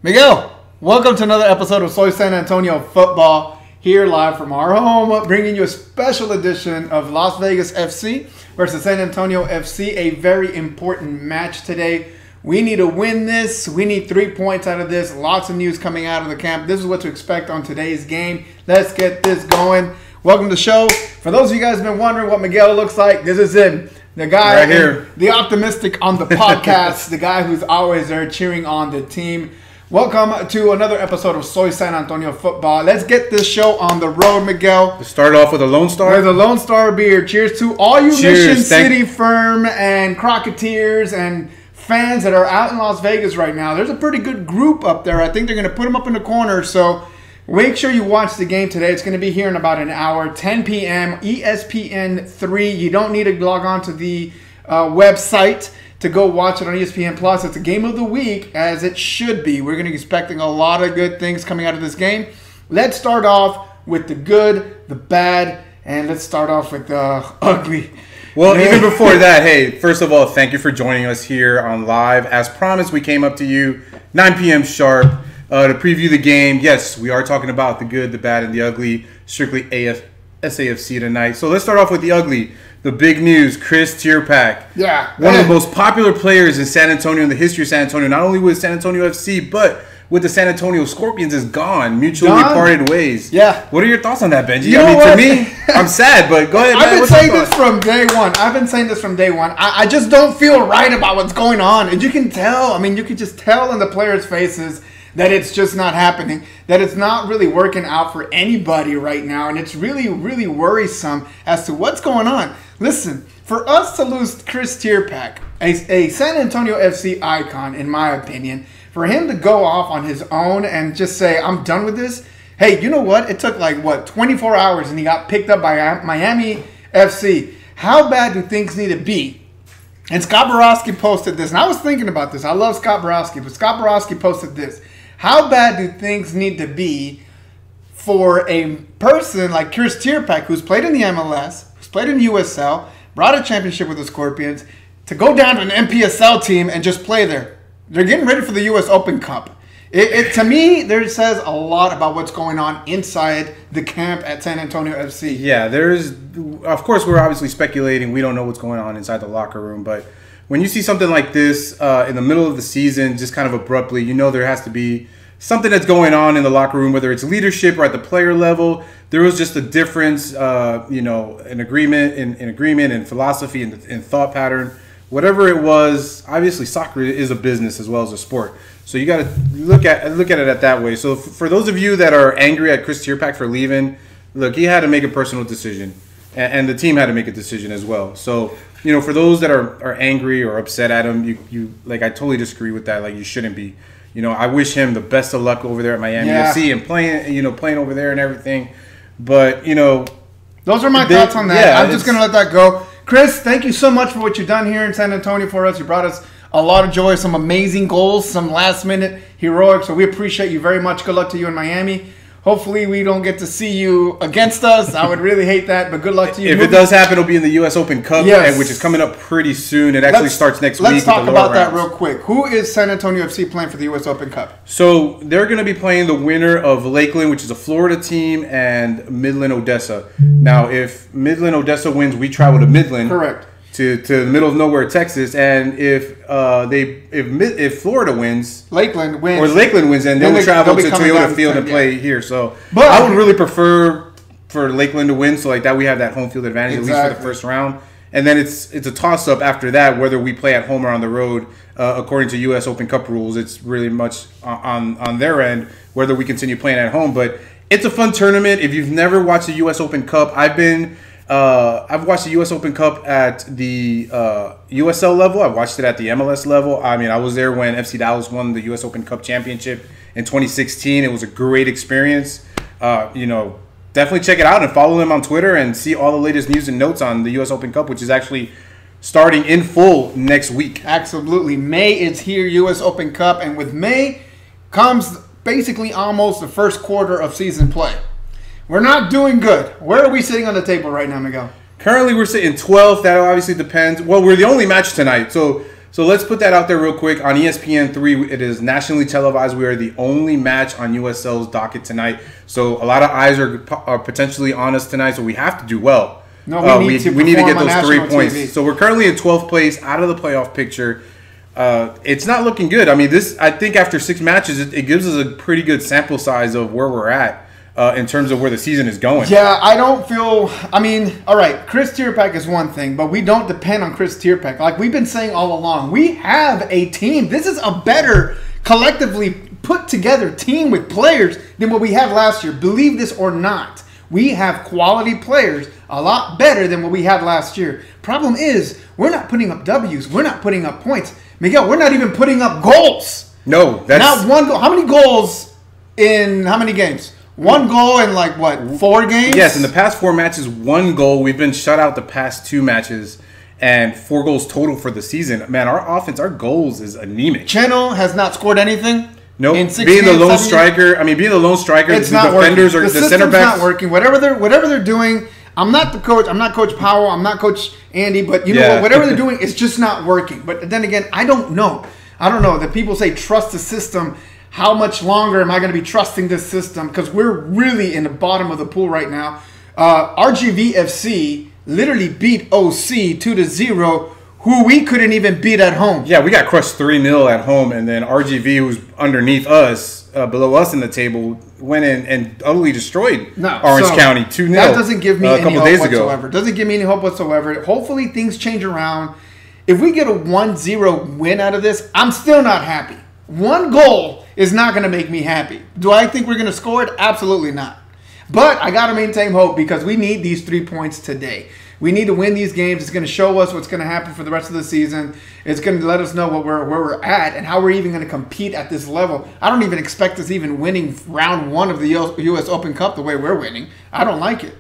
Miguel, welcome to another episode of Soy San Antonio Football, here live from our home, bringing you a special edition of Las Vegas FC versus San Antonio FC, a very important match today. We need to win this. We need 3 points out of this. Lots of news coming out of the camp. This is what to expect on today's game. Let's get this going. Welcome to the show. For those of you guys who have been wondering what Miguel looks like, this is him. The guy right here. The optimistic on the podcast, the guy who's always there cheering on the team. Welcome to another episode of Soy San Antonio Football. Let's get this show on the road, Miguel. Let's start off with a Lone Star. With a Lone Star beer. Cheers to all you Cheers. Mission City Firm and Crocketeers and fans that are out in Las Vegas right now. There's a pretty good group up there. I think they're going to put them up in the corner. So make sure you watch the game today. It's going to be here in about an hour, 10 p.m., ESPN 3. You don't need to log on to the website to go watch it on ESPN Plus. It's a game of the week, as it should be. We're going to be expecting a lot of good things coming out of this game. Let's start off with the good, the bad, and let's start off with the ugly. Well, even before that, hey, first of all, thank you for joining us here on live. As promised, we came up to you 9 p.m. sharp to preview the game. Yes, we are talking about the good, the bad, and the ugly, strictly SAFC tonight. So let's start off with the ugly. The big news, Kris Tyrpak. Yeah. One of the most popular players in San Antonio, in the history of San Antonio, not only with San Antonio FC, but with the San Antonio Scorpions, is gone. Mutually parted ways. Yeah. What are your thoughts on that, Benji? You know what? To me, I'm sad, but go ahead, man. I've been saying this from day one. I just don't feel right about what's going on. And you can tell. I mean, you can just tell in the players' faces that it's just not happening, that it's not really working out for anybody right now. And it's really, really worrisome as to what's going on. Listen, for us to lose Kris Tyrpak, a San Antonio FC icon, in my opinion, for him to go off on his own and just say, I'm done with this. Hey, you know what? It took 24 hours and he got picked up by Miami FC. How bad do things need to be? And Scott Borowski posted this. And I was thinking about this. I love Scott Borowski, but Scott Borowski posted this. How bad do things need to be for a person like Kris Tyrpak, who's played in the MLS, who's played in the USL, brought a championship with the Scorpions, to go down to an NPSL team and just play there? They're getting ready for the US Open Cup. To me, there says a lot about what's going on inside the camp at San Antonio FC. Yeah, of course, we're obviously speculating. We don't know what's going on inside the locker room, but when you see something like this in the middle of the season, just kind of abruptly, you know there has to be something that's going on in the locker room, whether it's leadership or at the player level. There was just a difference, an agreement and philosophy and thought pattern. Whatever it was, obviously soccer is a business as well as a sport. So you got to look at it that way. So for those of you that are angry at Kris Tyrpak for leaving, look, he had to make a personal decision, and the team had to make a decision as well. So, for those that are angry or upset at him, you I totally disagree with that. You shouldn't be. I wish him the best of luck over there at Miami FC and playing over there and everything. But, those are my thoughts on that. Yeah, I'm just going to let that go. Kris, thank you so much for what you've done here in San Antonio for us. You brought us a lot of joy, some amazing goals, some last-minute heroics. So we appreciate you very much. Good luck to you in Miami. Hopefully we don't get to see you against us. I would really hate that, but good luck to you. If it does happen, it'll be in the U.S. Open Cup, which is coming up pretty soon. It actually starts next week. Let's talk about that real quick. Who is San Antonio FC playing for the U.S. Open Cup? So they're going to be playing the winner of Lakeland, which is a Florida team, and Midland Odessa. Now, if Midland Odessa wins, we travel to Midland. Correct. To the middle of nowhere, Texas, and if Florida wins, Lakeland wins, then they'll travel to Toyota Field and play here. So, but I would really prefer for Lakeland to win, so that we have that home field advantage at least for the first round, and then it's a toss up after that whether we play at home or on the road. According to U.S. Open Cup rules, it's really much on their end whether we continue playing at home. But it's a fun tournament. If you've never watched the U.S. Open Cup, I've watched the U.S. Open Cup at the USL level. I've watched it at the MLS level. I mean, I was there when FC Dallas won the U.S. Open Cup championship in 2016. It was a great experience. Definitely check it out and follow them on Twitter and see all the latest news and notes on the U.S. Open Cup, which is actually starting in full next week. Absolutely. May is here, U.S. Open Cup. And with May comes basically almost the first quarter of season play. We're not doing good. Where are we sitting on the table right now, Miguel? Currently, we're sitting 12th. That obviously depends. Well, we're the only match tonight. So So let's put that out there real quick. On ESPN3, it is nationally televised. We are the only match on USL's docket tonight. So a lot of eyes are potentially on us tonight, so we have to do well. No, we need to get those 3 points. TV. So we're currently in 12th place, out of the playoff picture. It's not looking good. I mean, I think after 6 matches, it gives us a pretty good sample size of where we're at. In terms of where the season is going. Yeah, I don't feel... I mean, all right, Kris Tyrpak is one thing, but we don't depend on Kris Tyrpak. Like we've been saying all along, we have a team. This is a better, collectively put together team with players than what we had last year. Believe this or not, we have quality players a lot better than what we had last year. Problem is, we're not putting up W's. We're not putting up points. Miguel, we're not even putting up goals. No, that's... Not one goal. How many goals in how many games? 1 goal in like what, 4 games? Yes, in the past 4 matches, 1 goal. We've been shut out the past 2 matches, and 4 goals total for the season. Man, our offense, our goals is anemic. Channel has not scored anything. Nope. Being the lone striker, it's the not defenders working. or the center backs not working. Whatever they're doing, I'm not the coach. I'm not Coach Powell. I'm not Coach Andy. But you know what? Whatever they're doing, it's just not working. But then again, I don't know. That people say trust the system. How much longer am I going to be trusting this system? Because we're really in the bottom of the pool right now. RGVFC literally beat OC 2-0, who we couldn't even beat at home. Yeah, we got crushed 3-0 at home, and then RGV, who's underneath us, below us in the table, went in and utterly destroyed Orange County 2-0. That doesn't give me any hope whatsoever. Doesn't give me any hope whatsoever. Hopefully things change around. If we get a 1-0 win out of this, I'm still not happy. 1 goal is not going to make me happy. Do I think we're going to score it? Absolutely not. But I got to maintain hope because we need these 3 points today. We need to win these games. It's going to show us what's going to happen for the rest of the season. It's going to let us know where we're at and how we're even going to compete at this level. I don't even expect us even winning round 1 of the U.S. Open Cup the way we're winning. I don't like it.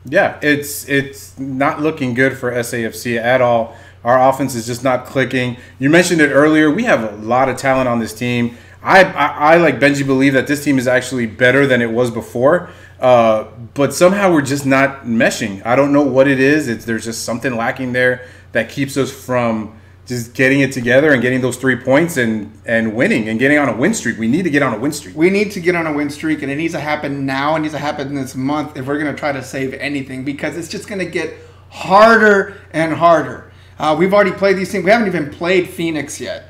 Yeah, it's not looking good for SAFC at all. Our offense is just not clicking. You mentioned it earlier. We have a lot of talent on this team. I like Benji, believe that this team is actually better than it was before. But somehow we're just not meshing. I don't know what it is. There's just something lacking there that keeps us from just getting it together and getting those 3 points and winning and getting on a win streak. We need to get on a win streak. We need to get on a win streak, and it needs to happen now. It needs to happen this month if we're going to try to save anything, because it's just going to get harder and harder. We've already played these teams. We haven't even played Phoenix yet.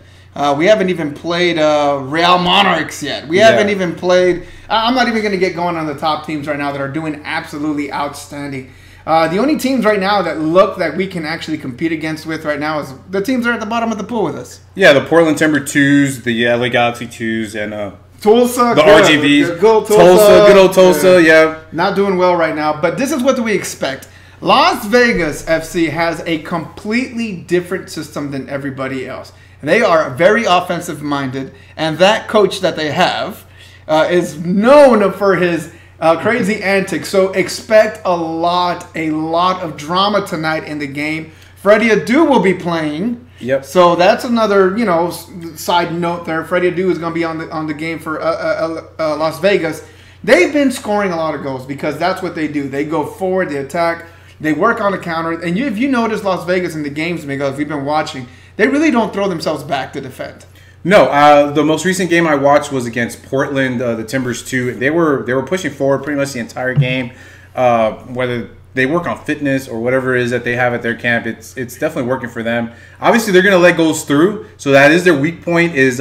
We haven't even played Real Monarchs yet. We haven't even played... I'm not even going to get going on the top teams right now that are doing absolutely outstanding. The only teams right now that look that we can actually compete against with right now is the teams that are at the bottom of the pool with us. Yeah, the Portland Timber 2s, the LA Galaxy 2s, and Tulsa. The RGVs. Good old Tulsa, yeah. Not doing well right now, but this is what we expect. Las Vegas FC has a completely different system than everybody else. They are very offensive minded, and that coach that they have is known for his crazy antics. So expect a lot of drama tonight in the game. Freddie Adu will be playing. Yep. So that's another, side note there. Freddie Adu is going to be on the game for Las Vegas. They've been scoring a lot of goals because that's what they do. They go forward, they attack, they work on the counter. And if you notice Las Vegas in the games, Miguel, if you've been watching, they really don't throw themselves back to defend. No, the most recent game I watched was against Portland, the Timbers 2. They were pushing forward pretty much the entire game. Whether they work on fitness or whatever it is that they have at their camp, it's definitely working for them. Obviously, they're going to let goals through, so that is their weak point is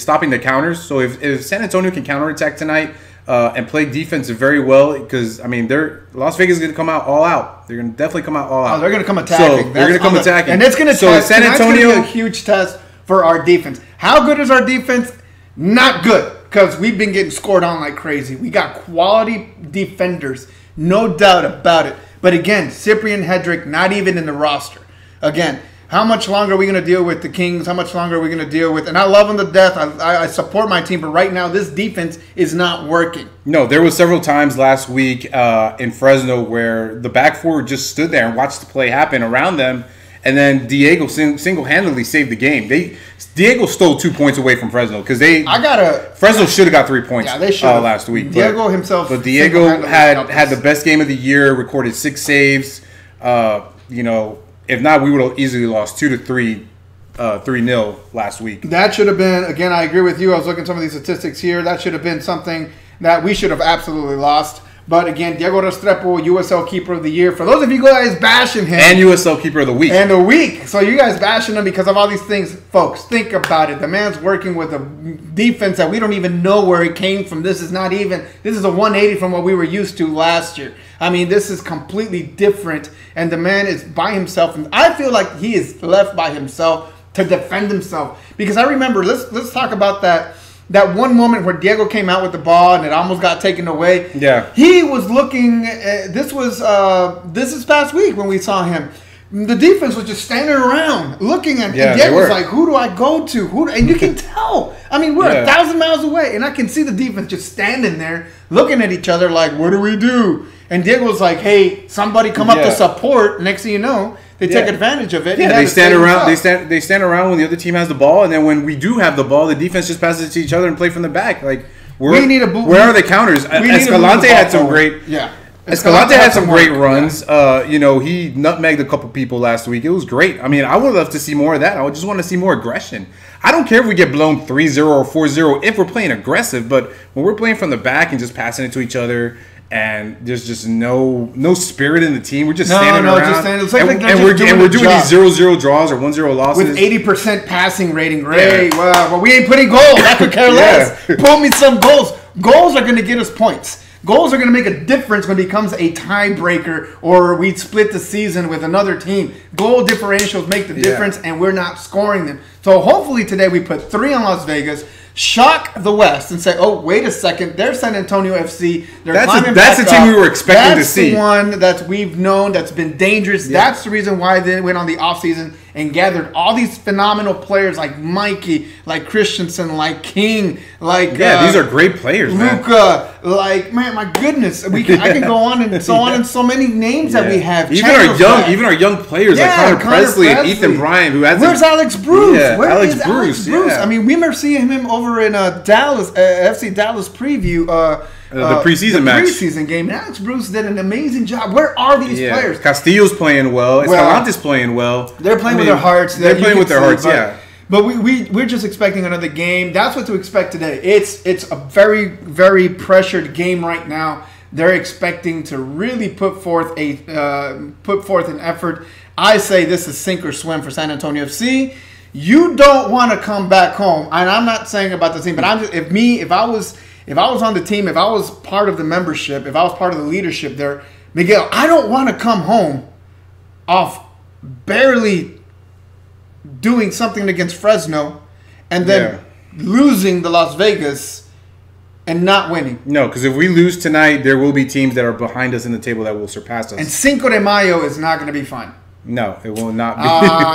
stopping the counters. So if San Antonio can counterattack tonight and play defense very well, because Las Vegas is going to come out all out. They're going to definitely come out all out. Oh, they're going to come attacking. So they're going to come attacking, and it's going to test. San Antonio, be a huge test for our defense. How good is our defense? Not good, because we've been getting scored on like crazy. We got quality defenders, no doubt about it. But again, Cyprian Hedrick not even in the roster. Again, how much longer are we going to deal with the Kings? How much longer are we going to deal with? And I love them to death. I support my team, but right now this defense is not working. No, there was several times last week in Fresno where the back four just stood there and watched the play happen around them, and then Diego single-handedly saved the game. Diego stole 2 points away from Fresno because Fresno should have got 3 points. Yeah, they should last week. Diego himself, but Diego had the best game of the year, recorded 6 saves. If not, we would have easily lost 2-3 3-0 last week. That should have been, again, I agree with you. I was looking at some of these statistics here. That should have been something that we should have absolutely lost. But again, Diego Restrepo, USL Keeper of the Year. For those of you guys bashing him. And USL Keeper of the Week. And the week. So you guys bashing him because of all these things. Folks, think about it. The man's working with a defense that we don't even know where it came from. This is a 180 from what we were used to last year. I mean, this is completely different. And the man is by himself. And I feel like he is left by himself to defend himself. Because I remember, let's talk about that one moment where Diego came out with the ball and it almost got taken away. Yeah. He was looking, this is past week when we saw him. The defense was just standing around looking at him. Yeah, and Diego was like, who do I go to? And you can tell. I mean, we're 1,000 miles away. And I can see the defense just standing there looking at each other like, what do we do? And Diego was like, hey, somebody come up to support. Next thing you know, they take advantage of it. Yeah, they stand around. They stand around when the other team has the ball, and then when we do have the ball, the defense just passes it to each other and play from the back. Like we need a boot. Where are the counters? Escalante had some great. Yeah. Escalante had some great runs. He nutmegged a couple people last week. It was great. I mean, I would love to see more of that. I would just want to see more aggression. I don't care if we get blown 3-0 or 4-0 if we're playing aggressive, but when we're playing from the back and just passing it to each other. And there's just no spirit in the team. We're just standing around. Just standing. And we're doing these 0-0 draws or 1-0 losses. With 80% passing rating. Great. Yeah. Wow. Well, we ain't putting goals. I could care less. Pull me some goals. Goals are going to get us points. Goals are going to make a difference when it becomes a tiebreaker or we split the season with another team. Goal differentials make the difference, and we're not scoring them. So hopefully today we put 3 on Las Vegas. Shock the West and say, oh, wait a second, there's San Antonio FC. That's the team we were expecting to see. That's the one that we've known that's been dangerous. Yeah. That's the reason why they went on the offseason and gathered all these phenomenal players like Mikey, like Christensen, like King, like these are great players, Luca, my goodness, I can go on and so many names that we have. Even our young players like Connor Presley and Ethan Bryan, who has. Where's Alex Bruce? Yeah, Where Alex is Bruce? Alex Bruce? I mean, we remember seeing him over in Dallas, FC Dallas preview. The preseason match. Preseason game. And Alex Bruce did an amazing job. Where are these players? Castillo's playing well. Escalante's playing well. They're playing with their hearts. They're playing with their hearts, But we're just expecting another game. That's what to expect today. It's a very, very pressured game right now. They're expecting to really put forth an effort. I say this is sink or swim for San Antonio FC. You don't want to come back home. And I'm not saying about the team, but if I was on the team, if I was part of the membership, if I was part of the leadership there, Miguel, I don't want to come home off barely doing something against Fresno and then losing to Las Vegas and not winning. No, because if we lose tonight, there will be teams that are behind us in the table that will surpass us. And Cinco de Mayo is not going to be fun. No, it will not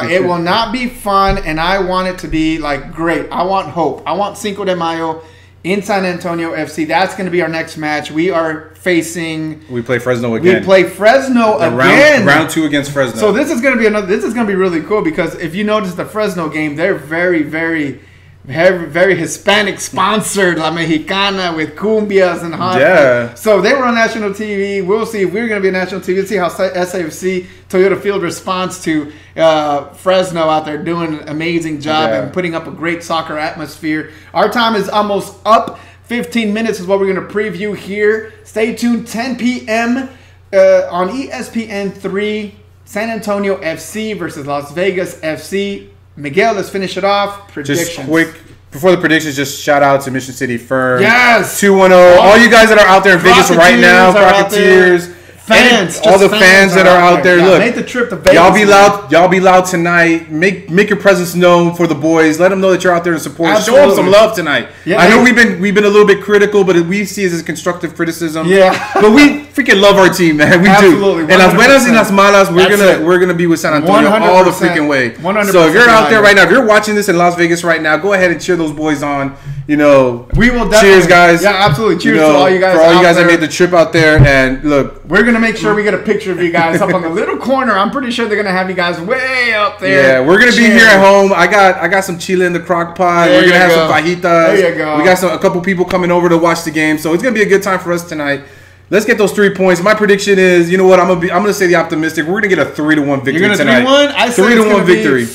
be. It will not be fun, and I want it to be great. I want hope. I want Cinco de Mayo in San Antonio FC. That's going to be our next match. We are facing. We play Fresno again. We play Fresno again. Round 2 against Fresno. So this is going to be This is going to be really cool because if you notice the Fresno game, they're very, very, very, very Hispanic sponsored, La Mexicana with cumbias and hot. Yeah. So they were on national TV. We'll see if we're going to be on national TV. See how SAFC Toyota Field responds to Fresno out there doing an amazing job and putting up a great soccer atmosphere. Our time is almost up. 15 minutes is what we're going to preview here. Stay tuned. 10 p.m. On ESPN 3. San Antonio FC versus Las Vegas FC. Miguel, let's finish it off. Predictions. Just quick. Before the predictions, just shout out to Mission City Firm. Yes. 210. All you guys that are out there in Vegas right now. Rocketeers. Fans, all the fans that are out there. Look, make the trip to Vegas. Y'all be loud tonight. Make your presence known for the boys. Let them know that you're out there to support. Absolutely. Show them some love tonight. Yeah, I know we've been a little bit critical, but we see it as constructive criticism. Yeah, but we freaking love our team, man. We Absolutely, do. And as buenas y las malas, we're gonna be with San Antonio 100%, all the freaking way. 100%. So if you're out there right now, if you're watching this in Las Vegas right now, go ahead and cheer those boys on. We will definitely. Cheers, guys. Yeah, absolutely. Cheers to all you guys. For all you guys that made the trip out there, and look, we're gonna make sure we get a picture of you guys up on the little corner. I'm pretty sure they're gonna have you guys way up there. Yeah, we're gonna be here at home. I got some chile in the crock pot. We're gonna have some fajitas. There you go. We got a couple people coming over to watch the game, so it's gonna be a good time for us tonight. Let's get those 3 points. My prediction is, you know what? I'm gonna say the optimistic. We're gonna get a 3-1 victory tonight. You're gonna 3-1. I say 3-1 victory.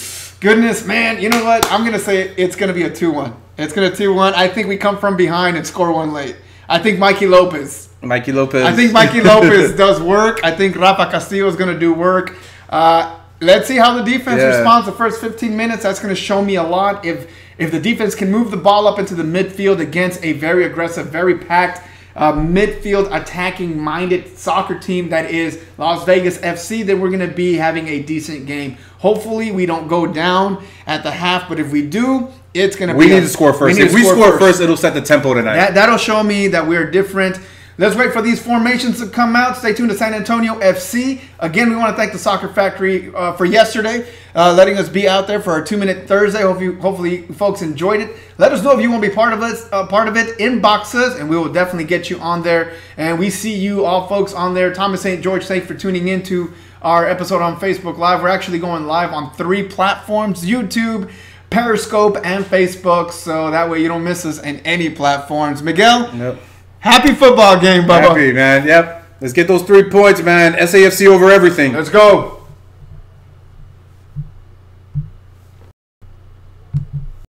Goodness, man. You know what? I'm going to say it's going to be a 2-1. It's going to 2-1. I think we come from behind and score one late. I think Mikey Lopez. I think Mikey Lopez does work. I think Rafa Castillo is going to do work. Let's see how the defense responds the first 15 minutes. That's going to show me a lot. If the defense can move the ball up into the midfield against a very aggressive, very packed midfield attacking-minded soccer team that is Las Vegas FC, then we're going to be having a decent game. Hopefully, we don't go down at the half, but if we do, it's going to be... We need to score first. If we score first, it'll set the tempo tonight. That'll show me that we're different. Let's wait for these formations to come out. Stay tuned to San Antonio FC. Again, we want to thank the Soccer Factory for yesterday, letting us be out there for our 2-Minute Thursday. Hopefully, folks enjoyed it. Let us know if you want to be part of it. Inbox us, and we will definitely get you on there. And we see you all, folks, on there. Thomas St. George, thanks for tuning in to our episode on Facebook Live. We're actually going live on 3 platforms: YouTube, Periscope, and Facebook. So that way you don't miss us in any platforms. Miguel? Yep. Happy football game, Bubba. Happy, man. Yep. Let's get those 3 points, man. SAFC over everything. Let's go.